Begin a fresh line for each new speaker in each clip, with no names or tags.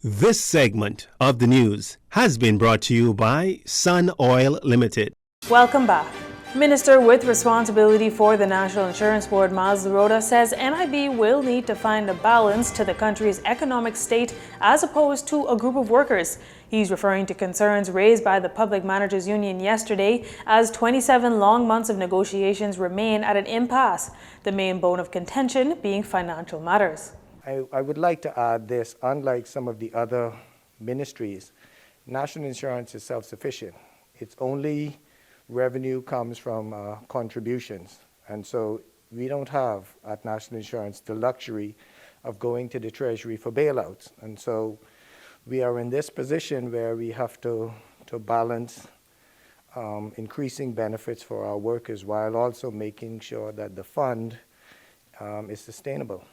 This segment of the news has been brought to you by Sun Oil Limited.
Welcome back. Minister with responsibility for the National Insurance Board, Miles Loroda, says NIB will need to find a balance to the country's economic state as opposed to a group of workers. He's referring to concerns raised by the Public Managers Union yesterday as 27 long months of negotiations remain at an impasse, the main bone of contention being financial matters.
I would like to add this: unlike some of the other ministries, national insurance is self-sufficient. Its only revenue comes from contributions. And so we don't have at National Insurance the luxury of going to the Treasury for bailouts. And so we are in this position where we have to balance increasing benefits for our workers while also making sure that the fund is sustainable.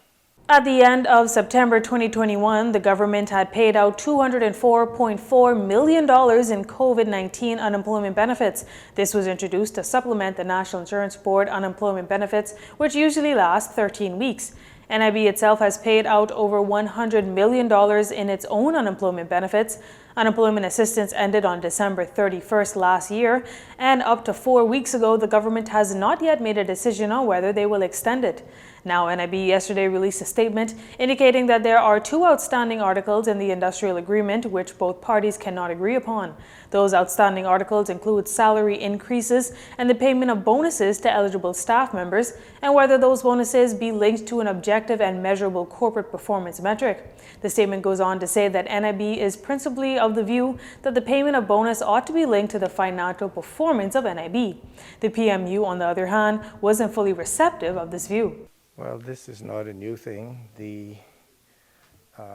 At the end of September 2021, the government had paid out $204.4 million in COVID-19 unemployment benefits. This was introduced to supplement the National Insurance Board unemployment benefits, which usually last 13 weeks. NIB itself has paid out over $100 million in its own unemployment benefits. Unemployment assistance ended on December 31st last year, and up to 4 weeks ago, the government has not yet made a decision on whether they will extend it. Now, NIB yesterday released a statement indicating that there are 2 outstanding articles in the industrial agreement which both parties cannot agree upon. Those outstanding articles include salary increases and the payment of bonuses to eligible staff members, and whether those bonuses be linked to an objective and measurable corporate performance metric. The statement goes on to say that NIB is principally of the view that the payment of bonus ought to be linked to the financial performance of NIB. The PMU, on the other hand, wasn't fully receptive of this view.
Well, this is not a new thing. The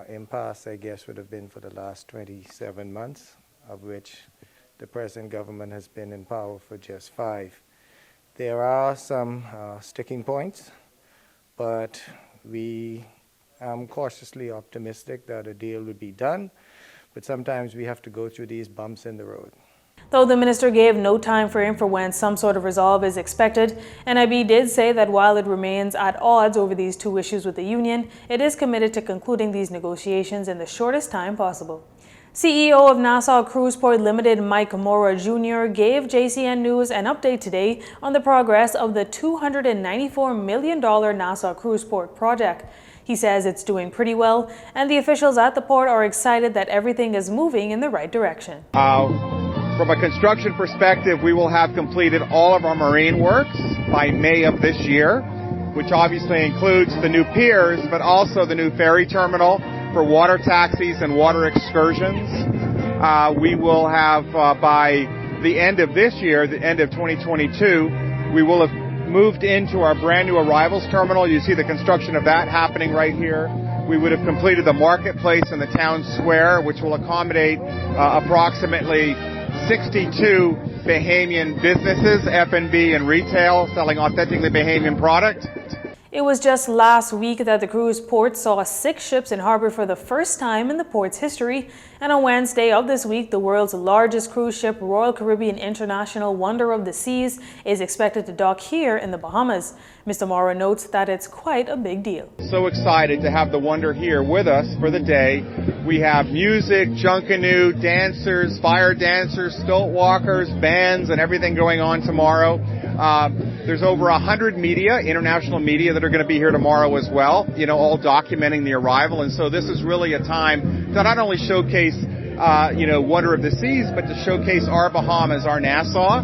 impasse, I guess, would have been for the last 27 months, of which the present government has been in power for just 5. There are some sticking points, but I'm cautiously optimistic that a deal would be done, but sometimes we have to go through these bumps in the road.
Though the minister gave no time frame for when some sort of resolve is expected, NIB did say that while it remains at odds over these 2 issues with the union, it is committed to concluding these negotiations in the shortest time possible. CEO of Nassau Cruise Port Limited, Mike Mora Jr., gave JCN News an update today on the progress of the $294 million Nassau Cruise Port project. He says it's doing pretty well, and the officials at the port are excited that everything is moving in the right direction.
From a construction perspective, we will have completed all of our marine works by May of this year, which obviously includes the new piers, but also the new ferry terminal for water taxis and water excursions. We will have, by the end of this year, the end of 2022, we will have moved into our brand new arrivals terminal. You see the construction of that happening right here. We would have completed the marketplace in the town square, which will accommodate approximately 62 Bahamian businesses, F&B and retail, selling authentically Bahamian product.
It was just last week that the cruise port saw 6 ships in harbor for the first time in the port's history. And on Wednesday of this week, the world's largest cruise ship, Royal Caribbean International Wonder of the Seas, is expected to dock here in the Bahamas. Mr. Mora notes that it's quite a big deal.
So excited to have the Wonder here with us for the day. We have music, junkanoo, dancers, fire dancers, stilt walkers, bands, and everything going on tomorrow. There's over 100 media, international media, that are going to be here tomorrow as well, all documenting the arrival. And so this is really a time to not only showcase, Wonder of the Seas, but to showcase our Bahamas, our Nassau.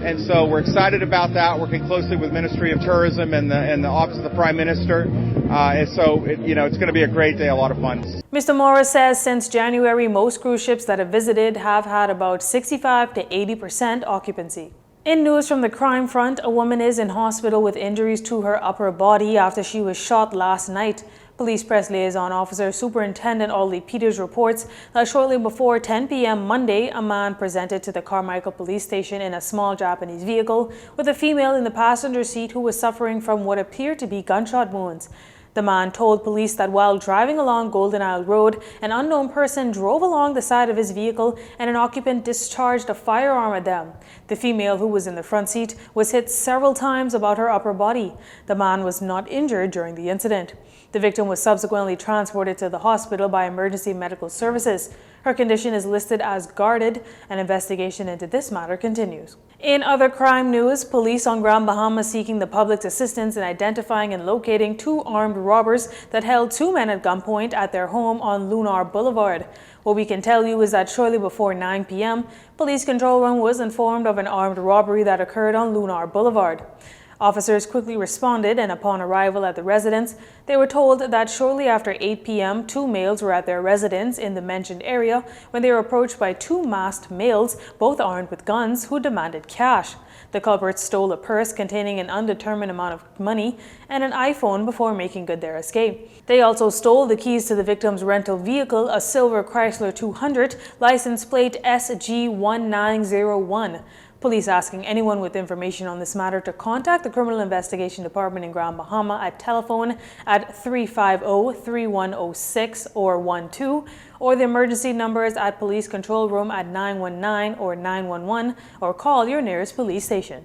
And so we're excited about that, working closely with Ministry of Tourism and the Office of the Prime Minister. And so, it's going to be a great day, a lot of fun.
Mr. Morris says since January, most cruise ships that have visited have had about 65 to 80% occupancy. In news from the crime front, a woman is in hospital with injuries to her upper body after she was shot last night. Police Press Liaison Officer Superintendent Ollie Peters reports that shortly before 10 p.m. Monday, a man presented to the Carmichael Police Station in a small Japanese vehicle with a female in the passenger seat who was suffering from what appeared to be gunshot wounds. The man told police that while driving along Golden Isle Road, an unknown person drove along the side of his vehicle and an occupant discharged a firearm at them. The female, who was in the front seat, was hit several times about her upper body. The man was not injured during the incident. The victim was subsequently transported to the hospital by emergency medical services. Her condition is listed as guarded. An investigation into this matter continues. In other crime news, police on Grand Bahama seeking the public's assistance in identifying and locating 2 armed robbers that held 2 men at gunpoint at their home on Lunar Boulevard. What we can tell you is that shortly before 9 p.m., police control room was informed of an armed robbery that occurred on Lunar Boulevard. Officers quickly responded, and upon arrival at the residence, they were told that shortly after 8 p.m., 2 males were at their residence in the mentioned area when they were approached by 2 masked males, both armed with guns, who demanded cash. The culprits stole a purse containing an undetermined amount of money and an iPhone before making good their escape. They also stole the keys to the victim's rental vehicle, a silver Chrysler 200, license plate SEG 1901. Police asking anyone with information on this matter to contact the Criminal Investigation Department in Grand Bahama at telephone at 350-3106 or 12, or the emergency numbers at Police Control Room at 919 or 911, or call your nearest police station.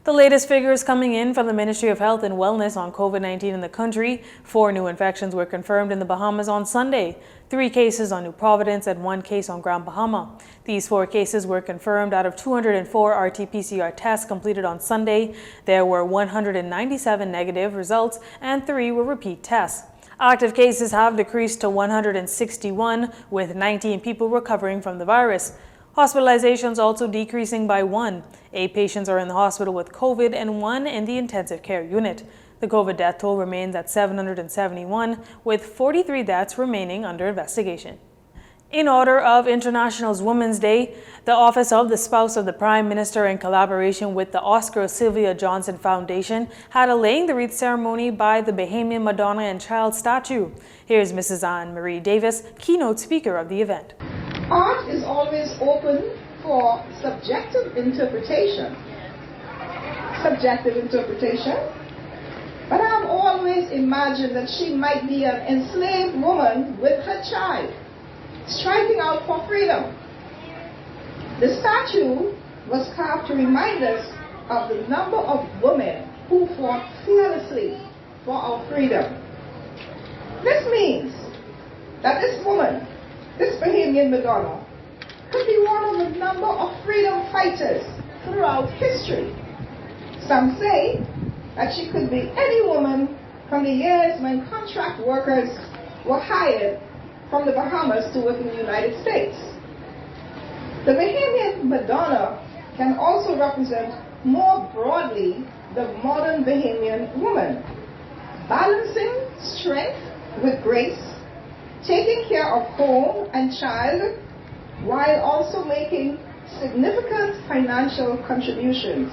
The latest figures coming in from the Ministry of Health and Wellness on COVID-19 in the country: 4 new infections were confirmed in the Bahamas on Sunday, 3 cases on New Providence and 1 case on Grand Bahama. These 4 cases were confirmed out of 204 RT-PCR tests completed on Sunday. There were 197 negative results and 3 were repeat tests. Active cases have decreased to 161, with 19 people recovering from the virus. Hospitalizations also decreasing by 1. 8 patients are in the hospital with COVID and 1 in the intensive care unit. The COVID death toll remains at 771, with 43 deaths remaining under investigation. In honor of International Women's Day, the Office of the Spouse of the Prime Minister, in collaboration with the Oscar Sylvia Johnson Foundation, had a laying the wreath ceremony by the Bahamian Madonna and Child statue. Here's Mrs. Anne-Marie Davis, keynote speaker of the event.
Art is always open for subjective interpretation. But I've always imagined that she might be an enslaved woman with her child, striking out for freedom. The statue was carved to remind us of the number of women who fought fearlessly for our freedom. This means that this woman, this Bahamian Madonna, could be one of a number of freedom fighters throughout history. Some say that she could be any woman from the years when contract workers were hired from the Bahamas to work in the United States. The Bahamian Madonna can also represent more broadly the modern Bahamian woman, balancing strength with grace, taking care of home and child, while also making significant financial contributions.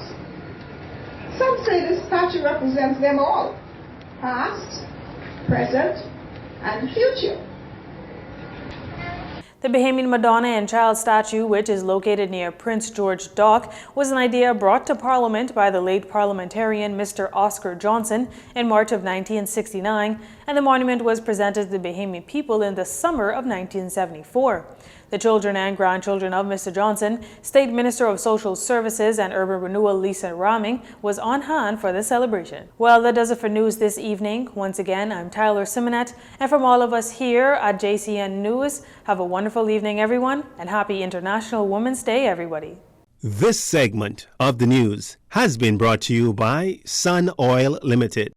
Some say this statue represents them all, past, present, and future.
The Bahamian Madonna and Child statue, which is located near Prince George Dock, was an idea brought to Parliament by the late parliamentarian Mr. Oscar Johnson in March of 1969, and the monument was presented to the Bahamian people in the summer of 1974. The children and grandchildren of Mr. Johnson, State Minister of Social Services and Urban Renewal Lisa Raming, was on hand for the celebration. Well, that does it for news this evening. Once again, I'm Tyler Simonet, and from all of us here at JCN News, have a wonderful evening, everyone, and happy International Women's Day, everybody.
This segment of the news has been brought to you by Sun Oil Limited.